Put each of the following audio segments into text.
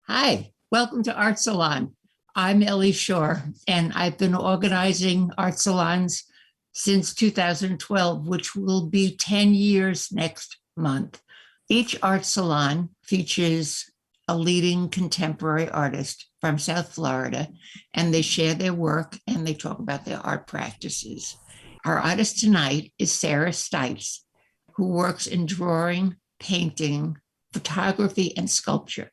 Hi, welcome to Art Salon. I'm Ellie Shore, and I've been organizing art salons since 2012, which will be 10 years next month. Each art salon features a leading contemporary artist from South Florida, and they share their work and they talk about their art practices. Our artist tonight is Sara Stites, who works in drawing, painting, photography, and sculpture.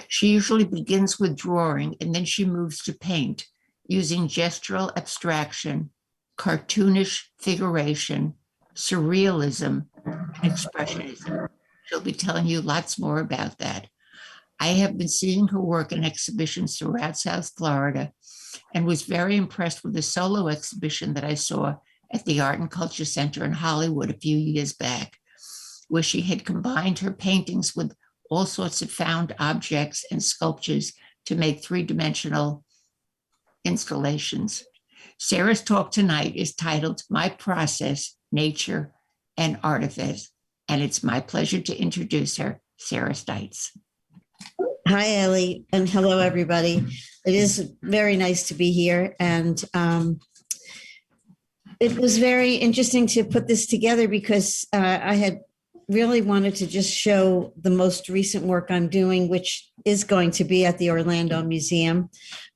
She usually begins with drawing and then she moves to paint using gestural abstraction, cartoonish figuration, surrealism, and expressionism. She'll be telling you lots more about that. I have been seeing her work in exhibitions throughout South Florida and was very impressed with the solo exhibition that I saw at the Art and Culture Center in Hollywood a few years back, where she had combined her paintings with all sorts of found objects and sculptures to make three-dimensional installations. Sara's talk tonight is titled My Process, Nature, and Artifice, and it's my pleasure to introduce her, Sara Stites. Hi, Ellie, and hello, everybody. It is very nice to be here, and it was very interesting to put this together because I had really wanted to just show the most recent work I'm doing, which is going to be at the Orlando Museum.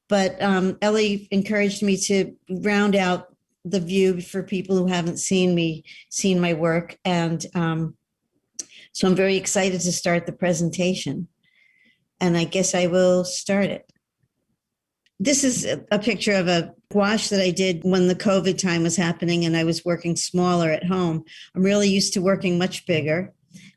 But Ellie encouraged me to round out the view for people who haven't seen my work. And so I'm very excited to start the presentation. And I guess I will start it. This is a picture of a gouache that I did when the COVID time was happening and I was working smaller at home. I'm really used to working much bigger.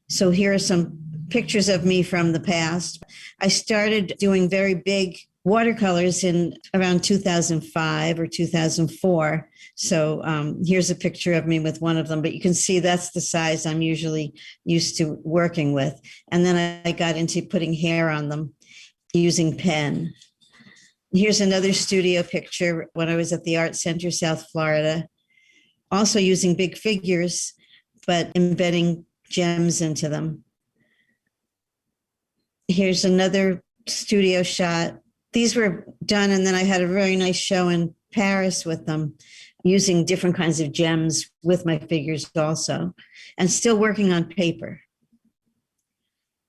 So here are some pictures of me from the past. I started doing very big watercolors in around 2005 or 2004. So here's a picture of me with one of them, but you can see that's the size I'm usually used to working with. And then I got into putting hair on them using pen. Here's another studio picture when I was at the Art Center, South Florida, also using big figures, but embedding gems into them. Here's another studio shot. These were done, and then I had a very nice show in Paris with them, using different kinds of gems with my figures also, and still working on paper.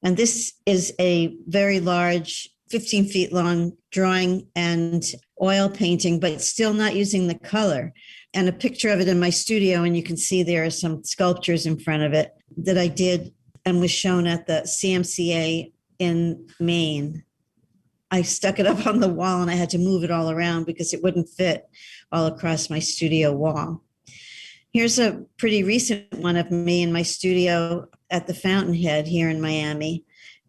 And this is a very large 15 feet long drawing and oil painting, but still not using the color. And a picture of it in my studio, and you can see there are some sculptures in front of it that I did and was shown at the CMCA in Maine. I stuck it up on the wall and I had to move it all around because it wouldn't fit all across my studio wall. Here's a pretty recent one of me in my studio at the Fountainhead here in Miami,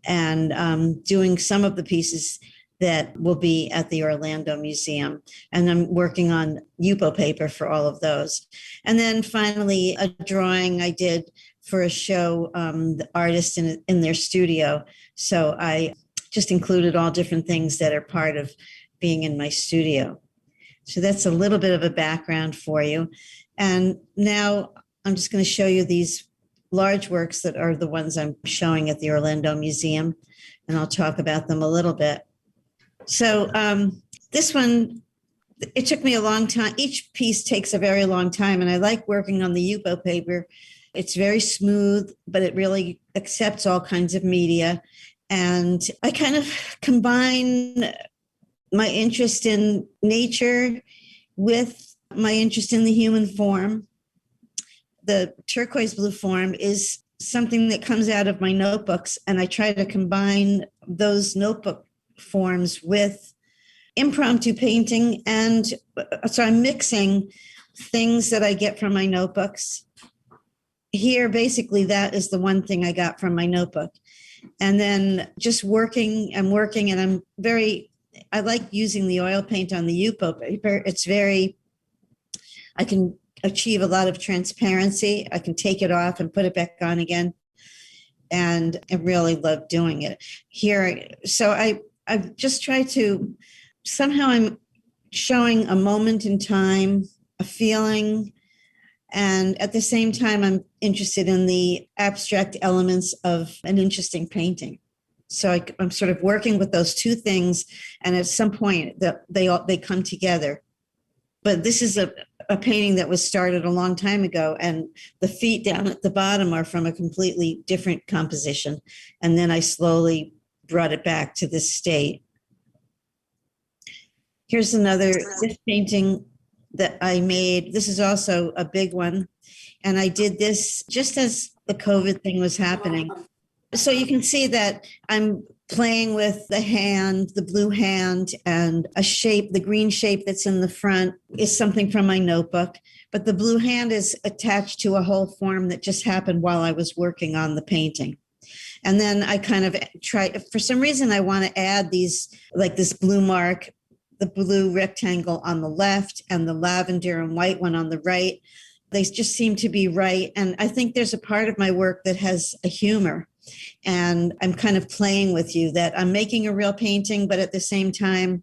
and doing some of the pieces that will be at the Orlando Museum. And I'm working on Yupo paper for all of those. And then finally, a drawing I did for a show, the artist in their studio. So I just included all different things that are part of being in my studio. So that's a little bit of a background for you. And now I'm just going to show you these large works that are the ones I'm showing at the Orlando Museum, and I'll talk about them a little bit. So this one, it took me a long time. Each piece takes a very long time, and I like working on the Yupo paper. It's very smooth, but it really accepts all kinds of media. And I kind of combine my interest in nature with my interest in the human form. The turquoise blue form is something that comes out of my notebooks, and I try to combine those notebook forms with impromptu painting. And so I'm mixing things that I get from my notebooks. Here, basically, that is the one thing I got from my notebook. And then just working, and I like using the oil paint on the Yupo paper. I can achieve a lot of transparency. I can take it off and put it back on again. And I really love doing it here. So I just try to, somehow I'm showing a moment in time, a feeling, and at the same time, I'm interested in the abstract elements of an interesting painting. So I'm sort of working with those two things, and at some point they come together. But this is a painting that was started a long time ago, and the feet down at the bottom are from a completely different composition. And then I slowly brought it back to this state. Here's this painting that I made. This is also a big one. And I did this just as the COVID thing was happening. So you can see that I'm playing with the hand, the blue hand, and a shape, the green shape that's in the front is something from my notebook. But the blue hand is attached to a whole form that just happened while I was working on the painting. And then I kind of for some reason, I want to add these, like this blue mark, the blue rectangle on the left and the lavender and white one on the right. They just seem to be right. And I think there's a part of my work that has a humor. And I'm kind of playing with you that I'm making a real painting, but at the same time,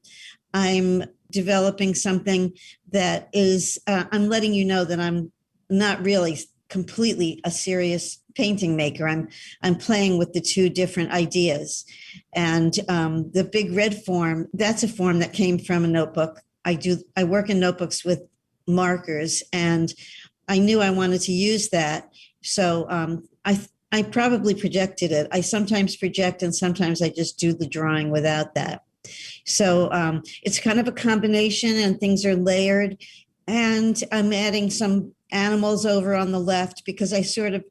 I'm developing something that is, I'm letting you know that I'm not really completely a serious painting maker. I'm playing with the two different ideas. And the big red form, that's a form that came from a notebook. I work in notebooks with markers, and I knew I wanted to use that. So I probably projected it. I sometimes project and sometimes I just do the drawing without that. So it's kind of a combination, and things are layered. And I'm adding some animals over on the left because I sort of,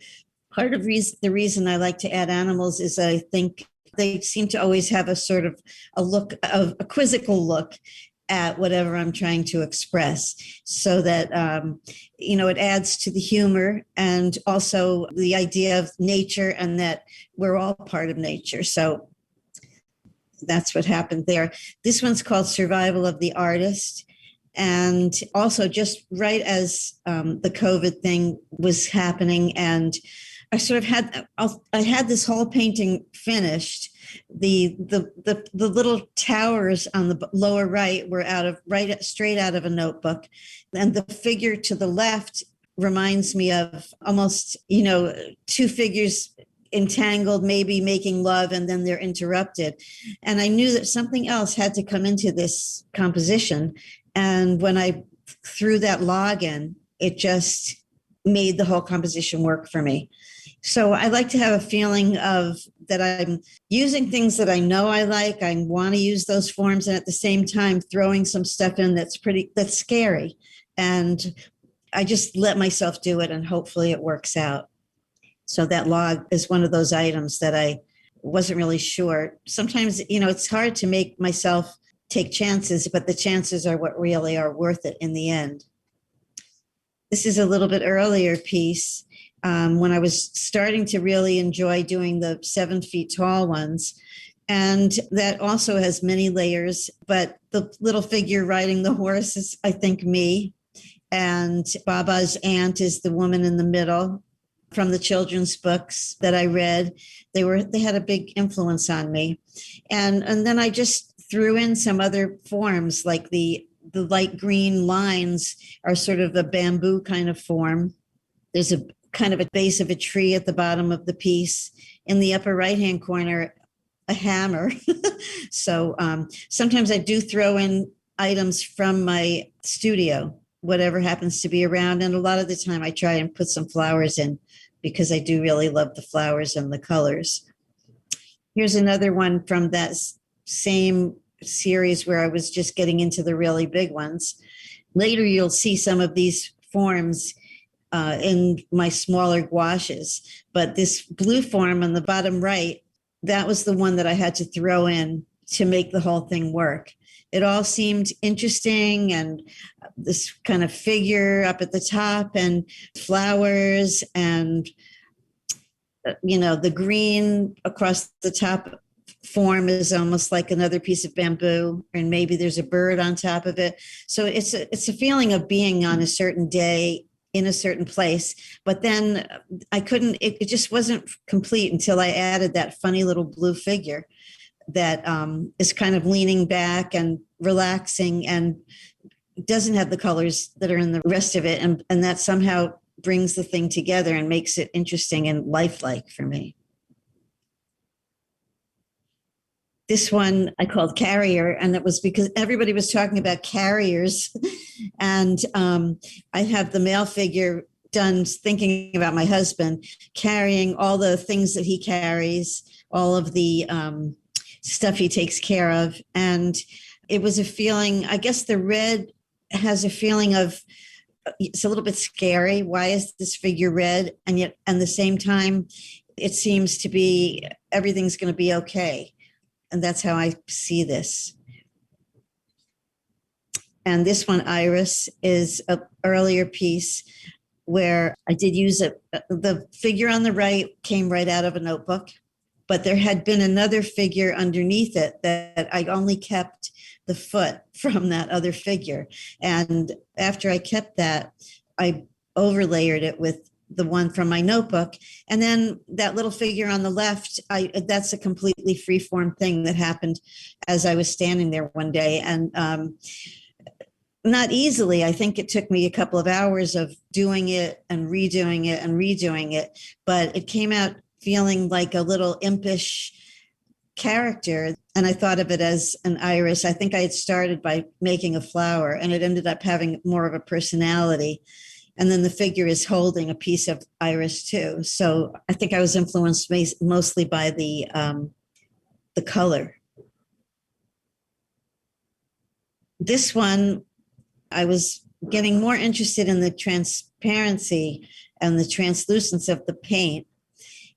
part of the reason I like to add animals is I think they seem to always have a sort of a quizzical look at whatever I'm trying to express, so that, it adds to the humor and also the idea of nature and that we're all part of nature. So that's what happened there. This one's called Survival of the Artist. And also just right as the COVID thing was happening, and I sort of had this whole painting finished. The little towers on the lower right were straight out of a notebook, and the figure to the left reminds me of almost two figures entangled, maybe making love, and then they're interrupted. And I knew that something else had to come into this composition, and when I threw that log in, it just made the whole composition work for me. So I like to have a feeling of that I'm using things that I know I like. I want to use those forms, and at the same time throwing some stuff in that's scary. And I just let myself do it, and hopefully it works out. So that log is one of those items that I wasn't really sure. Sometimes, it's hard to make myself take chances, but the chances are what really are worth it in the end. This is a little bit earlier piece. When I was starting to really enjoy doing the 7 feet tall ones. And that also has many layers, but the little figure riding the horse is, I think, me. And Baba's aunt is the woman in the middle from the children's books that I read. They had a big influence on me. And then I just threw in some other forms, like the light green lines are sort of a bamboo kind of form. There's a kind of a base of a tree at the bottom of the piece. In the upper right-hand corner, a hammer. So sometimes I do throw in items from my studio, whatever happens to be around. And a lot of the time I try and put some flowers in because I do really love the flowers and the colors. Here's another one from that same series where I was just getting into the really big ones. Later, you'll see some of these forms in my smaller gouaches, but this blue form on the bottom right, that was the one that I had to throw in to make the whole thing work. It all seemed interesting, and this kind of figure up at the top and flowers and, the green across the top form is almost like another piece of bamboo, and maybe there's a bird on top of it. So it's a feeling of being on a certain day in a certain place. But then it just wasn't complete until I added that funny little blue figure that is kind of leaning back and relaxing and doesn't have the colors that are in the rest of it. And that somehow brings the thing together and makes it interesting and lifelike for me. This one I called Carrier, and it was because everybody was talking about carriers. And I have the male figure done thinking about my husband carrying all the things that he carries, all of the stuff he takes care of. And it was a feeling, I guess the red has a feeling of, it's a little bit scary. Why is this figure red? And yet, at the same time, it seems to be everything's going to be okay. And that's how I see this. And this one, Iris, is an earlier piece where I did use it. The figure on the right came right out of a notebook, but there had been another figure underneath it that I only kept the foot from that other figure. And after I kept that, I overlayered it with the one from my notebook. And then that little figure on the left, that's a completely free-form thing that happened as I was standing there one day. And not easily. I think it took me a couple of hours of doing it and redoing it and redoing it, but it came out feeling like a little impish character. And I thought of it as an iris. I think I had started by making a flower, and it ended up having more of a personality. And then the figure is holding a piece of iris too. So I think I was influenced mostly by the color. This one, I was getting more interested in the transparency and the translucence of the paint.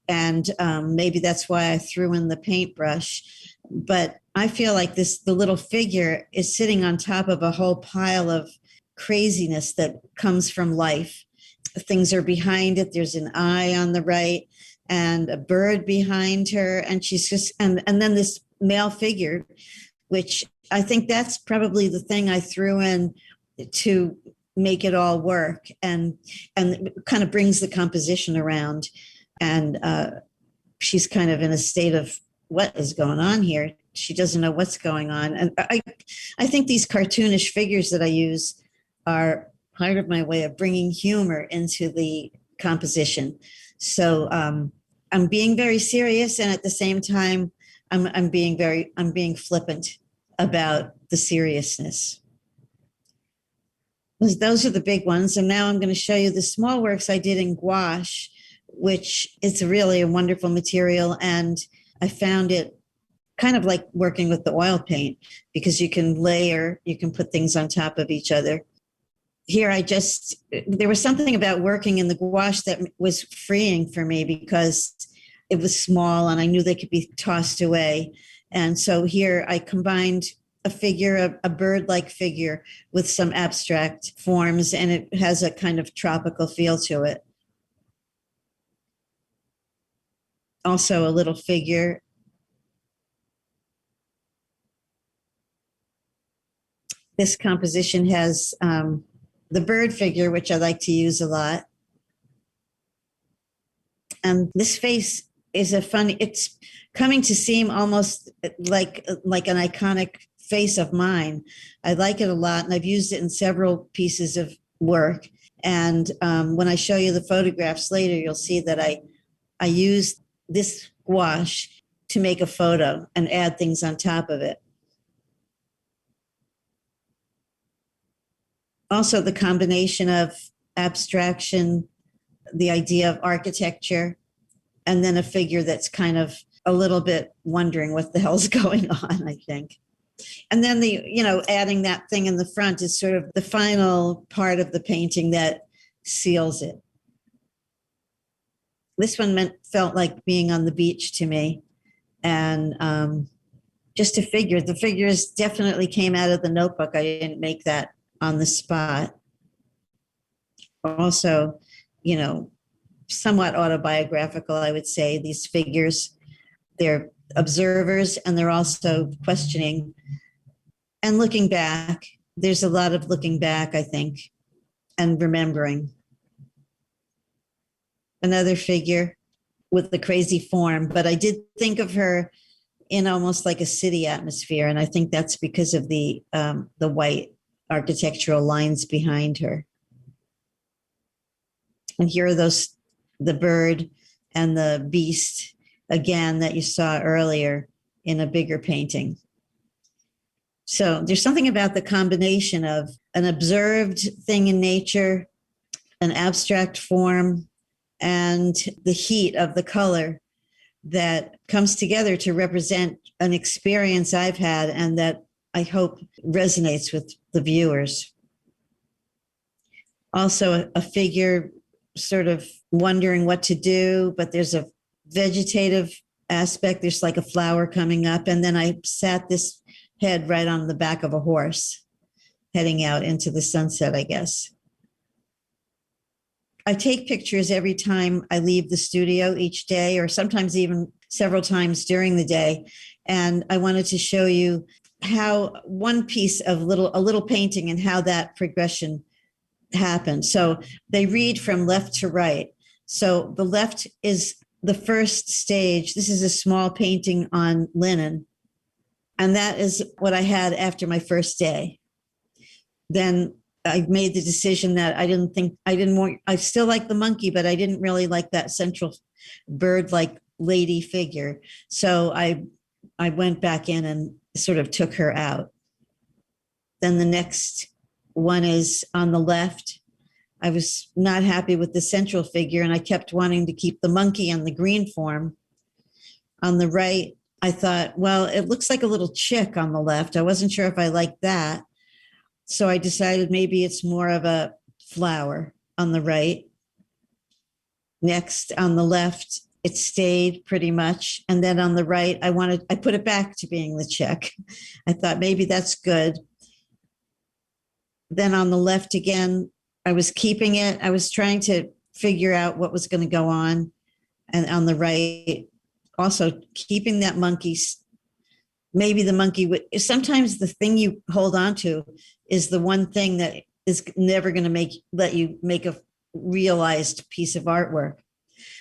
And maybe that's why I threw in the paintbrush. But I feel like the little figure is sitting on top of a whole pile of craziness that comes from life. Things are behind it. There's an eye on the right and a bird behind her. And she's just, and then this male figure, which I think that's probably the thing I threw in to make it all work, and kind of brings the composition around. And she's kind of in a state of what is going on here. She doesn't know what's going on. And I think these cartoonish figures that I use are part of my way of bringing humor into the composition. So I'm being very serious, and at the same time, I'm being flippant about the seriousness. Those are the big ones. And now I'm going to show you the small works I did in gouache, which is really a wonderful material. And I found it kind of like working with the oil paint, because you can layer, you can put things on top of each other. Here, there was something about working in the gouache that was freeing for me, because it was small and I knew they could be tossed away. And so here I combined a figure, a bird-like figure, with some abstract forms, and it has a kind of tropical feel to it. Also a little figure. This composition has the bird figure, which I like to use a lot. And this face is it's coming to seem almost like an iconic face of mine. I like it a lot, and I've used it in several pieces of work. And when I show you the photographs later, you'll see that I used this gouache to make a photo and add things on top of it. Also, the combination of abstraction, the idea of architecture, and then a figure that's kind of a little bit wondering what the hell's going on, I think. And then adding that thing in the front is sort of the final part of the painting that seals it. This one felt like being on the beach to me. And just a figure. The figures definitely came out of the notebook. I didn't make that on the spot. Also, somewhat autobiographical, I would say. These figures, they're observers, and they're also questioning and looking back. There's a lot of looking back, I think, and remembering. Another figure with the crazy form, but I did think of her in almost like a city atmosphere, and I think that's because of the white architectural lines behind her. And here are the bird and the beast again that you saw earlier. in a bigger painting. So there's something about the combination of an observed thing in nature, an abstract form, and the heat of the color that comes together to represent an experience I've had and that I hope resonates with the viewers. Also, a figure sort of wondering what to do, but there's a vegetative aspect. There's like a flower coming up. And then I sat this head right on the back of a horse heading out into the sunset, I guess. I take pictures every time I leave the studio each day, or sometimes even several times during the day. And I wanted to show you how one piece of a little painting and how that progression happened. So they read from left to right. So the left is the first stage. This is a small painting on linen. And that is what I had after my first day. Then I made the decision that I still like the monkey, but I didn't really like that central bird-like lady figure. So I went back in and sort of took her out. Then the next one is on the left. I was not happy with the central figure and I kept wanting to keep the monkey on the green form. On the right, I thought, well, it looks like a little chick on the left. I wasn't sure if I liked that. So I decided maybe it's more of a flower on the right. Next, on the left, it stayed pretty much. And then on the right, I put it back to being the chick. I thought maybe that's good. Then on the left again, I was keeping it. I was trying to figure out what was going to go on. And on the right, also keeping that monkey. Maybe the monkey would, sometimes the thing you hold on to is the one thing that is never going to let you make a realized piece of artwork.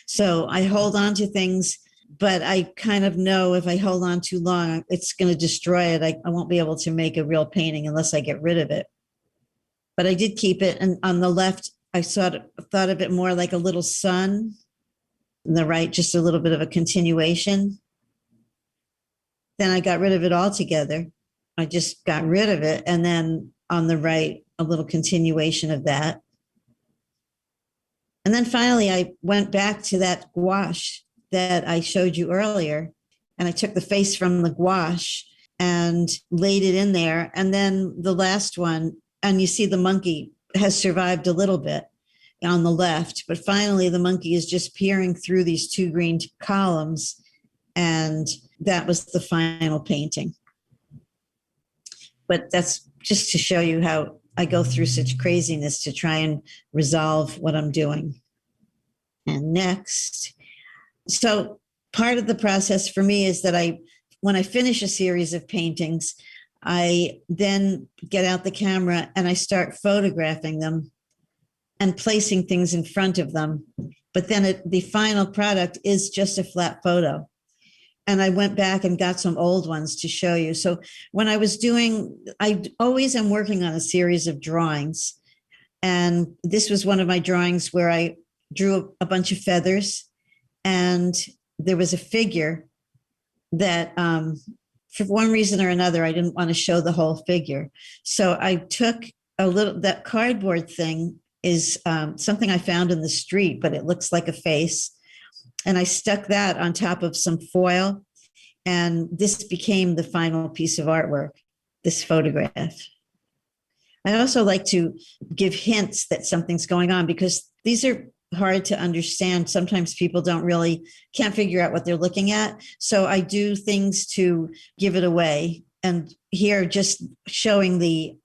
So I hold on to things, but I kind of know if I hold on too long, it's going to destroy it. I won't be able to make a real painting unless I get rid of it. But I did keep it. And on the left, I thought of it more like a little sun. On the right, just a little bit of a continuation. Then I got rid of it altogether. I just got rid of it. And then on the right, a little continuation of that. And then finally, I went back to that gouache that I showed you earlier. And I took the face from the gouache and laid it in there. And then the last one, and you see the monkey has survived a little bit on the left. But finally, the monkey is just peering through these two green columns. And that was the final painting. But that's just to show you how I go through such craziness to try and resolve what I'm doing. And next, so part of the process for me is that when I finish a series of paintings, I then get out the camera and I start photographing them and placing things in front of them. But then the final product is just a flat photo. And I went back and got some old ones to show you. So when I always am working on a series of drawings. And this was one of my drawings where I drew a bunch of feathers. And there was a figure that, for one reason or another, I didn't want to show the whole figure. So I took that cardboard thing is something I found in the street, but it looks like a face. And I stuck that on top of some foil. And this became the final piece of artwork, this photograph. I also like to give hints that something's going on because these are hard to understand. Sometimes people can't figure out what they're looking at. So I do things to give it away. And here, just showing the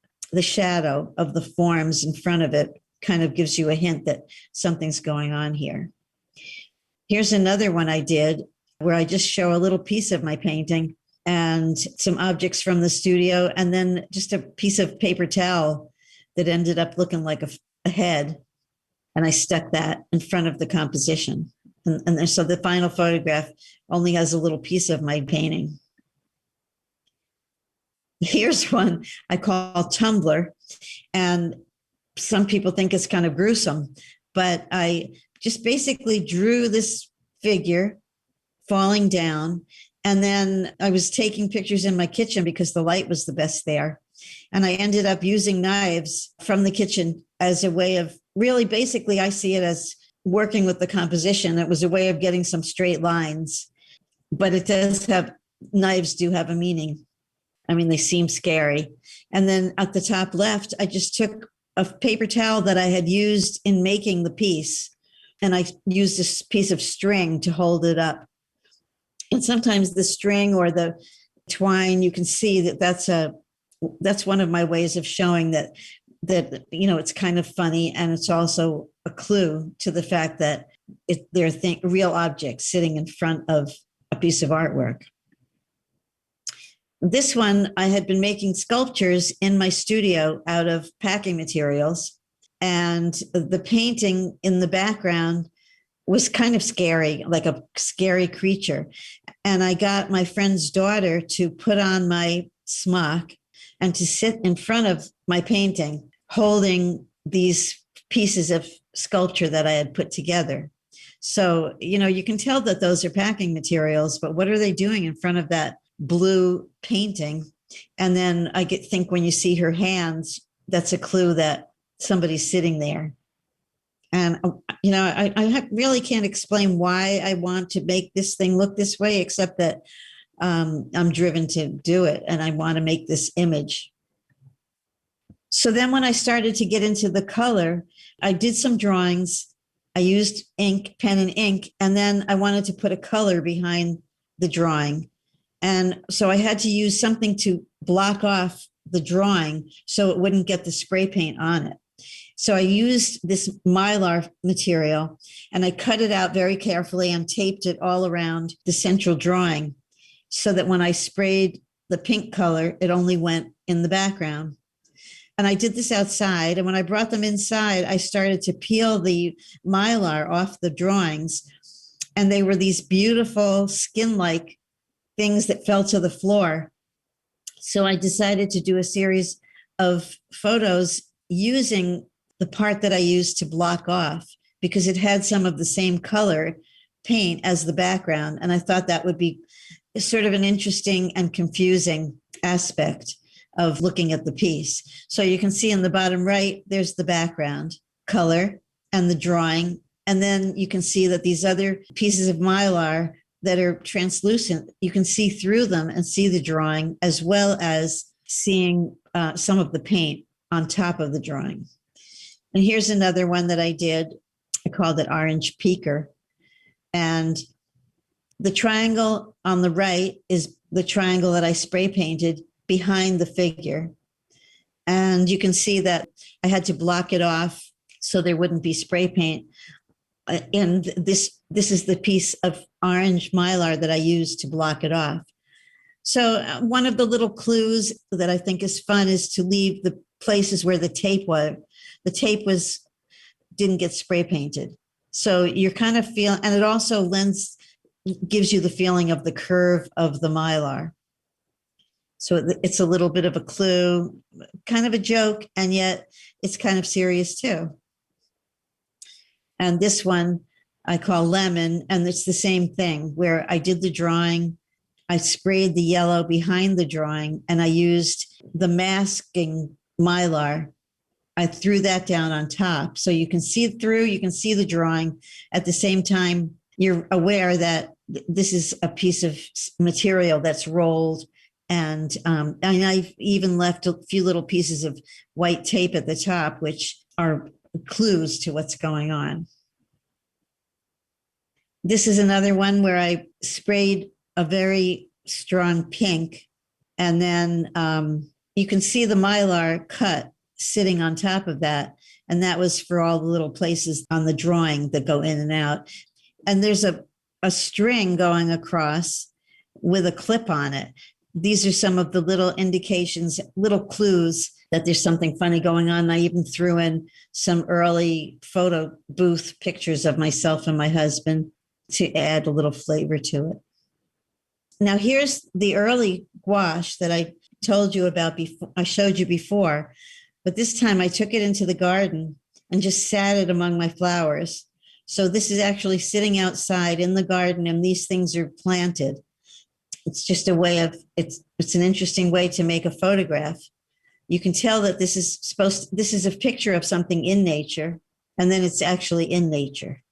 shadow of the forms in front of it kind of gives you a hint that something's going on here. Here's another one I did where I just show a little piece of my painting and some objects from the studio, and then just a piece of paper towel that ended up looking like a head. And I stuck that in front of the composition. And so the final photograph only has a little piece of my painting. Here's one I call Tumblr. And some people think it's kind of gruesome, but I just basically drew this figure falling down. And then I was taking pictures in my kitchen because the light was the best there. And I ended up using knives from the kitchen as a way of really, basically, I see it as working with the composition. It was a way of getting some straight lines, but it does have, knives do have a meaning. I mean, they seem scary. And then at the top left, I just took a paper towel that I had used in making the piece, and I used this piece of string to hold it up. And sometimes the string or the twine, you can see that that's one of my ways of showing that it's kind of funny, and it's also a clue to the fact that they're real objects sitting in front of a piece of artwork. This one, I had been making sculptures in my studio out of packing materials, and the painting in the background was kind of scary, like a scary creature. And I got my friend's daughter to put on my smock and to sit in front of my painting, holding these pieces of sculpture that I had put together. So, you can tell that those are packing materials, but what are they doing in front of that blue painting? And then I think when you see her hands, that's a clue that somebody's sitting there. And, I really can't explain why I want to make this thing look this way, except that I'm driven to do it, and I want to make this image. So then when I started to get into the color, I did some drawings. I used pen and ink, and then I wanted to put a color behind the drawing. And so I had to use something to block off the drawing so it wouldn't get the spray paint on it. So I used this mylar material, and I cut it out very carefully and taped it all around the central drawing so that when I sprayed the pink color, it only went in the background. And I did this outside. And when I brought them inside, I started to peel the mylar off the drawings. And they were these beautiful skin-like things that fell to the floor. So I decided to do a series of photos using the part that I used to block off, because it had some of the same color paint as the background. And I thought that would be sort of an interesting and confusing aspect of looking at the piece. So you can see in the bottom right, there's the background color and the drawing. And then you can see that these other pieces of mylar that are translucent, you can see through them and see the drawing, as well as seeing some of the paint on top of the drawing. And here's another one that I did. I called it Orange Peaker. And the triangle on the right is the triangle that I spray painted behind the figure. And you can see that I had to block it off so there wouldn't be spray paint. And this is the piece of orange mylar that I used to block it off. So one of the little clues that I think is fun is to leave the places where the tape was. The tape didn't get spray painted. So you're kind of feeling, and it also gives you the feeling of the curve of the mylar. So it's a little bit of a clue, kind of a joke, and yet it's kind of serious too. And this one I call Lemon, and it's the same thing where I did the drawing, I sprayed the yellow behind the drawing, and I used the masking mylar. I threw that down on top so you can see through, you can see the drawing. At the same time, you're aware that this is a piece of material that's rolled. And I've even left a few little pieces of white tape at the top, which are clues to what's going on. This is another one where I sprayed a very strong pink, and then you can see the mylar cut sitting on top of that. And that was for all the little places on the drawing that go in and out. And there's a string going across with a clip on it. These are some of the little indications, little clues that there's something funny going on. I even threw in some early photo booth pictures of myself and my husband to add a little flavor to it. Now here's the early gouache that I told you about before, I showed you before, but this time I took it into the garden and just sat it among my flowers So this is actually sitting outside in the garden, and these things are planted. It's just a way of, it's an interesting way to make a photograph. You can tell that this is a picture of something in nature, and then it's actually in nature.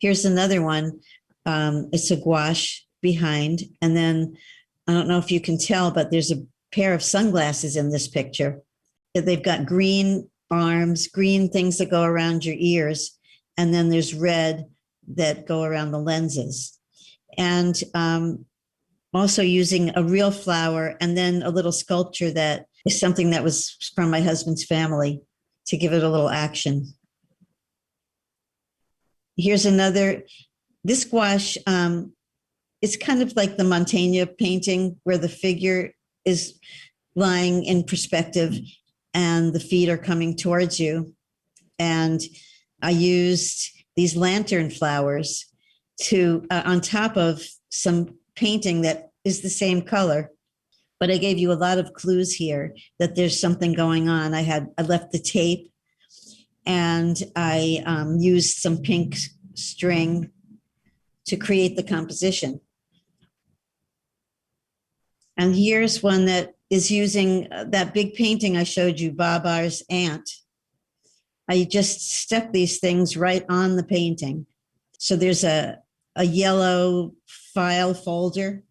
Here's another one. It's a gouache behind, and then I don't know if you can tell, but there's a pair of sunglasses in this picture. They've got green arms, green things that go around your ears, and then there's red that go around the lenses. And also using a real flower and then a little sculpture that is something that was from my husband's family to give it a little action. Here's another, this gouache, it's kind of like the Mantegna painting where the figure is lying in perspective and the feet are coming towards you. And I used these lantern flowers to on top of some painting that is the same color, but I gave you a lot of clues here that there's something going on. I left the tape, and I used some pink string to create the composition. And here's one that is using that big painting I showed you, Babar's Ant. I just stuck these things right on the painting. So there's a yellow file folder,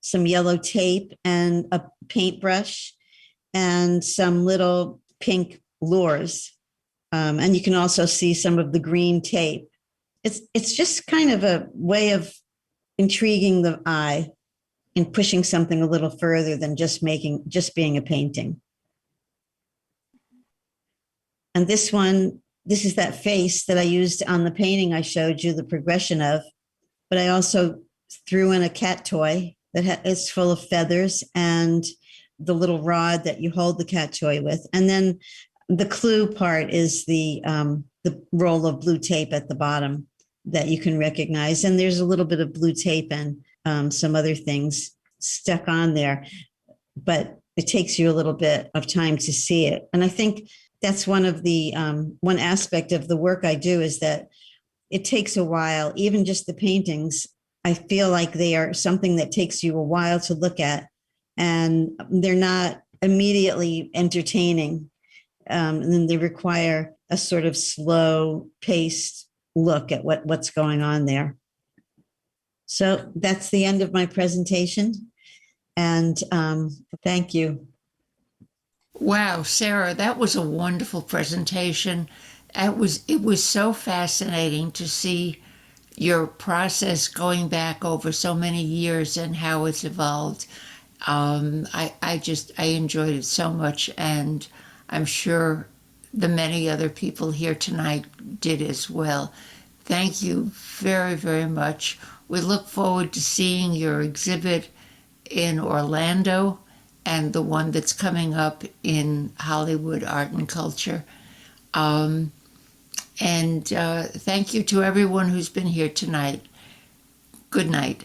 some yellow tape, and a paintbrush, and some little pink lures. And you can also see some of the green tape. It's just kind of a way of intriguing the eye and pushing something a little further than just being a painting. And this one, this is that face that I used on the painting I showed you the progression of, but I also threw in a cat toy that is full of feathers and the little rod that you hold the cat toy with. And then the clue part is the roll of blue tape at the bottom that you can recognize. And there's a little bit of blue tape and some other things stuck on there, but it takes you a little bit of time to see it. And I think that's one of the one aspect of the work I do is that it takes a while. Even just the paintings, I feel like they are something that takes you a while to look at, and they're not immediately entertaining. And then they require a sort of slow paced look at what's going on there. So that's the end of my presentation. And thank you. Wow, Sarah, that was a wonderful presentation. It was so fascinating to see your process going back over so many years and how it's evolved. I enjoyed it so much, and I'm sure the many other people here tonight did as well. Thank you very, very much. We look forward to seeing your exhibit in Orlando and the one that's coming up in Hollywood Art and Culture. And thank you to everyone who's been here tonight. Good night.